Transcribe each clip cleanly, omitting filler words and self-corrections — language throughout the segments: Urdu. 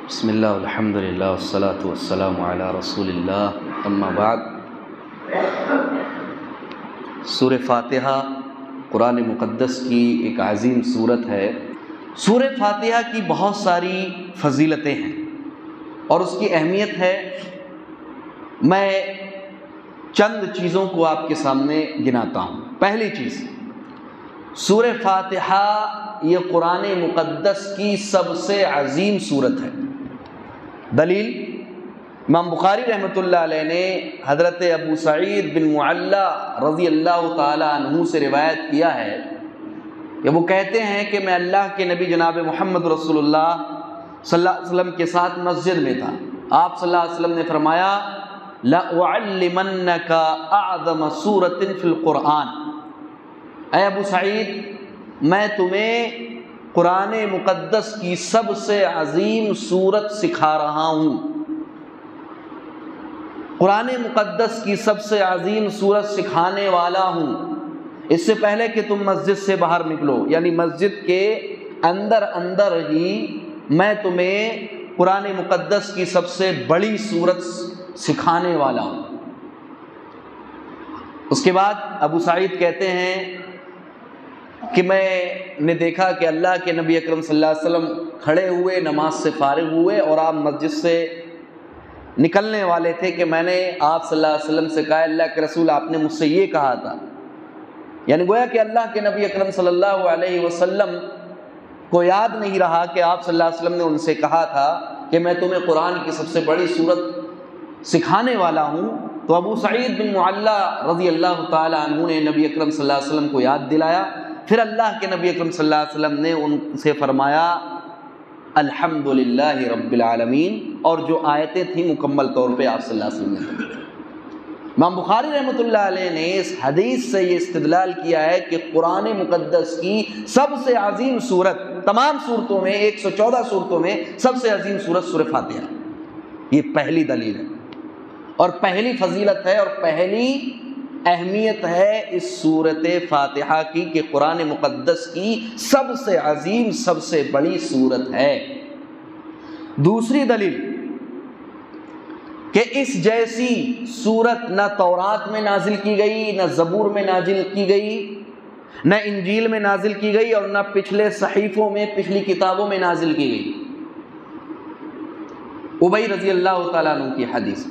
بسم اللہ الحمد للہ والصلاة والسلام علی رسول اللہ اما بعد۔ سورہ فاتحہ قرآن مقدس کی ایک عظیم سورت ہے۔ سورہ فاتحہ کی بہت ساری فضیلتیں ہیں اور اس کی اہمیت ہے۔ میں چند چیزوں کو آپ کے سامنے گناتا ہوں۔ پہلی چیز، سورہ فاتحہ یہ قرآن مقدس کی سب سے عظیم سورت ہے۔ دلیل، امام بخاری رحمۃ اللہ علیہ نے حضرت ابو سعید بن معلّہ رضی اللہ تعالی عنہ سے روایت کیا ہے کہ وہ کہتے ہیں کہ میں اللہ کے نبی جناب محمد رسول اللہ صلی اللہ علیہ وسلم کے ساتھ مسجد میں تھا۔ آپ صلی اللہ علیہ وسلم نے فرمایا لَأُعَلِّمَنَّكَ أَعْظَمَ سُورَةٍ فِي الْقُرْآنِ، اے ابو سعید میں تمہیں قرآن مقدس کی سب سے عظیم سورت سکھا رہا ہوں۔ قرآن مقدس کی سب سے عظیم سورت سکھانے والا ہوں۔ اس سے پہلے کہ تم مسجد سے باہر نکلو، یعنی مسجد کے اندر ہی میں تمہیں قرآن مقدس کی سب سے بڑی سورت سکھانے والا ہوں۔ اس کے بعد ابو سعید کہتے ہیں کہ میں نے دیکھا کہ اللہ کے نبی اکرم صلی اللہ علیہ وسلم کھڑے ہوئے، نماز سے فارغ ہوئے اور آپ مسجد سے نکلنے والے تھے کہ میں نے آپ صلی اللہ علیہ وسلم سے کہا اللہ کے رسول آپ نے مجھ سے یہ کہا تھا، یعنی گویا کہ اللہ کے نبی اکرم صلی اللہ علیہ وسلم کو یاد نہیں رہا کہ آپ صلی اللہ علیہ وسلم نے ان سے کہا تھا کہ میں تمہیں قرآن کی سب سے بڑی سورت سکھانے والا ہوں۔ تو ابو سعید بن معلّہ رضی اللہ تعالی عنہ نے نبی اکرم صلی اللہ علیہ وسلم کو یاد دلایا۔ پھر اللہ کے نبی اکرم صلی اللہ علیہ وسلم نے ان سے فرمایا الحمدللہ رب العالمین، اور جو آیتیں تھیں مکمل طور پہ آپ صلی اللہ علیہ وسلم نے۔ امام بخاری رحمۃ اللہ علیہ نے اس حدیث سے یہ استدلال کیا ہے کہ قرآن مقدس کی سب سے عظیم سورت، تمام صورتوں میں 114 صورتوں میں سب سے عظیم سورت سورہ فاتحہ، یہ پہلی دلیل ہے اور پہلی فضیلت ہے اور پہلی اہمیت ہے اس سورت فاتحہ کی کہ قرآن مقدس کی سب سے عظیم، سب سے بڑی سورت ہے۔ دوسری دلیل کہ اس جیسی سورت نہ تورات میں نازل کی گئی، نہ زبور میں نازل کی گئی، نہ انجیل میں نازل کی گئی اور نہ پچھلے صحیفوں میں، پچھلی کتابوں میں نازل کی گئی۔ ابی رضی اللہ تعالیٰ عنہ کی حدیث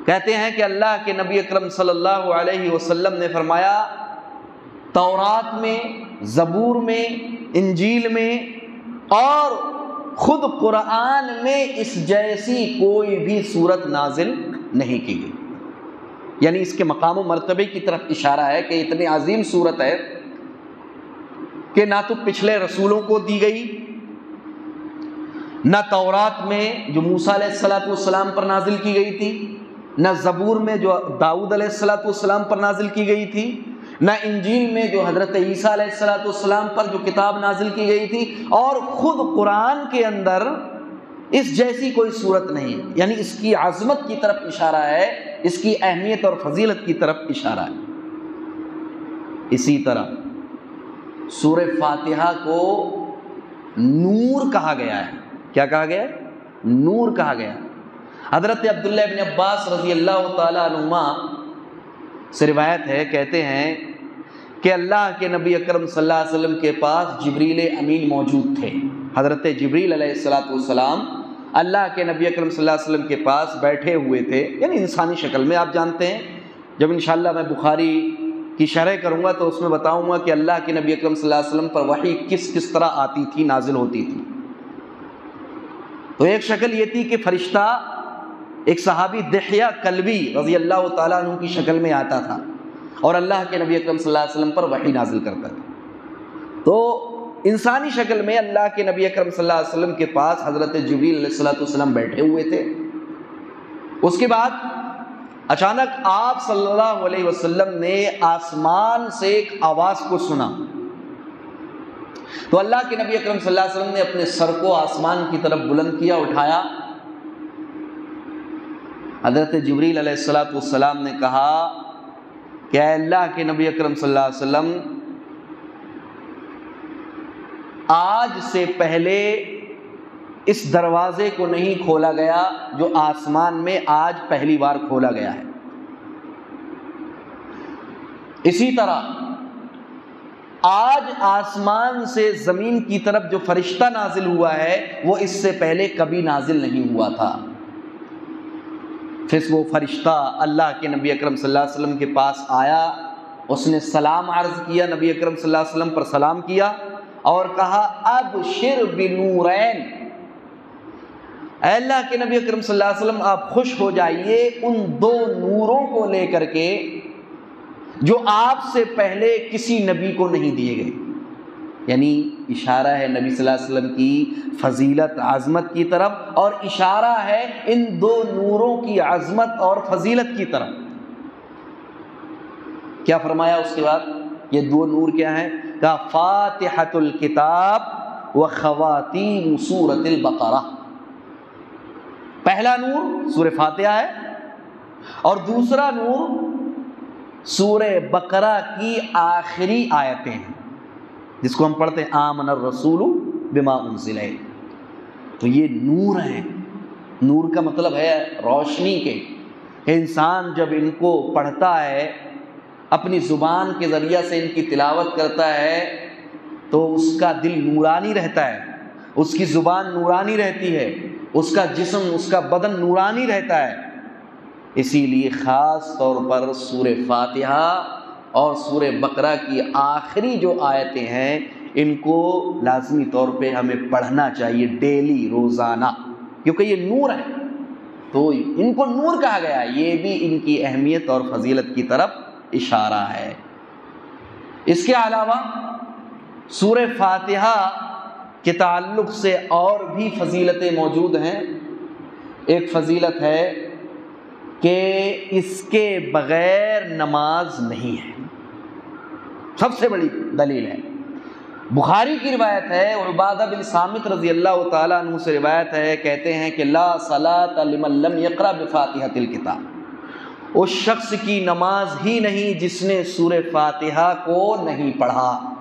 کہتے ہیں کہ اللہ کے نبی اکرم صلی اللہ علیہ وسلم نے فرمایا تورات میں، زبور میں، انجیل میں اور خود قرآن میں اس جیسی کوئی بھی سورت نازل نہیں کی گئی، یعنی اس کے مقام و مرتبے کی طرف اشارہ ہے کہ اتنی عظیم سورت ہے کہ نہ تو پچھلے رسولوں کو دی گئی، نہ تورات میں جو موسیٰ علیہ السلام پر نازل کی گئی تھی، نہ زبور میں جو داؤد علیہ السلام پر نازل کی گئی تھی، نہ انجیل میں جو حضرت عیسیٰ علیہ السلام پر جو کتاب نازل کی گئی تھی، اور خود قرآن کے اندر اس جیسی کوئی صورت نہیں ہے، یعنی اس کی عظمت کی طرف اشارہ ہے، اس کی اہمیت اور فضیلت کی طرف اشارہ ہے۔ اسی طرح سورہ فاتحہ کو نور کہا گیا ہے۔ کیا کہا گیا ہے؟ نور کہا گیا ہے۔ حضرت عبداللہ بن عباس رضی اللہ تعالی عنہما سے روایت ہے، کہتے ہیں کہ اللہ کے نبی اکرم صلی اللہ علیہ وسلم کے پاس جبریل امین موجود تھے۔ حضرت جبریل علیہ السلام اللہ کے نبی اکرم صلی اللہ علیہ وسلم کے پاس بیٹھے ہوئے تھے، یعنی انسانی شکل میں۔ آپ جانتے ہیں جب انشاءاللہ میں بخاری کی شرح کروں گا تو اس میں بتاؤں گا کہ اللہ کے نبی اکرم صلی اللہ علیہ وسلم پر وحی کس طرح آتی تھی، نازل ہوتی تھی۔ تو ایک شکل یہ تھی کہ فرشتہ ایک صحابی دحیہ کلبی رضی اللہ تعالیٰ عنہ کی شکل میں آتا تھا اور اللہ کے نبی اکرم صلی اللہ علیہ وسلم پر وحی نازل کرتا تھا۔ تو انسانی شکل میں اللہ کے نبی اکرم صلی اللہ علیہ وسلم کے پاس حضرت جبریل علیہ السلام بیٹھے ہوئے تھے۔ اس کے بعد اچانک آپ صلی اللہ علیہ وسلم نے آسمان سے ایک آواز کو سنا، تو اللہ کے نبی اکرم صلی اللہ علیہ وسلم نے اپنے سر کو آسمان کی طرف بلند کیا، اٹھایا۔ حضرت جبریل علیہ السلام نے کہا کہ اے اللہ کے نبی اکرم صلی اللہ علیہ وسلم، آج سے پہلے اس دروازے کو نہیں کھولا گیا جو آسمان میں آج پہلی بار کھولا گیا ہے۔ اسی طرح آج آسمان سے زمین کی طرف جو فرشتہ نازل ہوا ہے وہ اس سے پہلے کبھی نازل نہیں ہوا تھا۔ پھر وہ فرشتہ اللہ کے نبی اکرم صلی اللہ علیہ وسلم کے پاس آیا، اس نے سلام عرض کیا، نبی اکرم صلی اللہ علیہ وسلم پر سلام کیا اور کہا ابشر بنورین، اے اللہ کے نبی اکرم صلی اللہ علیہ وسلم آپ خوش ہو جائیے ان دو نوروں کو لے کر کے جو آپ سے پہلے کسی نبی کو نہیں دیے گئے۔ یعنی اشارہ ہے نبی صلی اللہ علیہ وسلم کی فضیلت عظمت کی طرف، اور اشارہ ہے ان دو نوروں کی عظمت اور فضیلت کی طرف۔ کیا فرمایا اس کے بعد؟ یہ دو نور کیا ہیں؟ کہا فاتحۃ الکتاب و خواتیم سورۃ البقرہ۔ پہلا نور سورہ فاتحہ ہے اور دوسرا نور سورہ بقرہ کی آخری آیتیں ہیں، جس کو ہم پڑھتے ہیں آمن الرسول بما انزل۔ تو یہ نور ہیں۔ نور کا مطلب ہے روشنی کے۔ انسان جب ان کو پڑھتا ہے، اپنی زبان کے ذریعہ سے ان کی تلاوت کرتا ہے، تو اس کا دل نورانی رہتا ہے، اس کی زبان نورانی رہتی ہے، اس کا جسم، اس کا بدن نورانی رہتا ہے۔ اسی لیے خاص طور پر سورہ فاتحہ اور سورہ بقرہ کی آخری جو آیتیں ہیں ان کو لازمی طور پہ ہمیں پڑھنا چاہیے ڈیلی، روزانہ، کیونکہ یہ نور ہے۔ تو ان کو نور کہا گیا ہے، یہ بھی ان کی اہمیت اور فضیلت کی طرف اشارہ ہے۔ اس کے علاوہ سورہ فاتحہ کے تعلق سے اور بھی فضیلتیں موجود ہیں۔ ایک فضیلت ہے کہ اس کے بغیر نماز نہیں ہے، سب سے بڑی دلیل ہے۔ بخاری کی روایت ہے، عبادہ بن صامت رضی اللہ تعالیٰ عنہ سے روایت ہے، کہتے ہیں کہ لا صلاۃ لمن لم یقرأ بفاتحۃ الکتاب، اس شخص کی نماز ہی نہیں جس نے سورہ فاتحہ کو نہیں پڑھا۔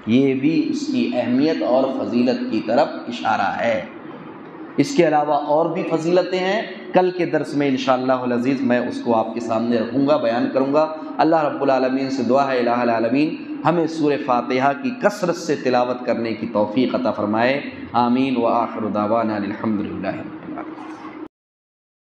یہ بھی اس کی اہمیت اور فضیلت کی طرف اشارہ ہے۔ اس کے علاوہ اور بھی فضیلتیں ہیں، کل کے درس میں انشاءاللہ العزیز میں اس کو آپ کے سامنے رکھوں گا، بیان کروں گا۔ اللہ رب العالمین سے دعا ہے الہ العالمین ہمیں سورہ فاتحہ کی کثرت سے تلاوت کرنے کی توفیق عطا فرمائے، آمین۔ وآخر دعوانا الحمدللہ۔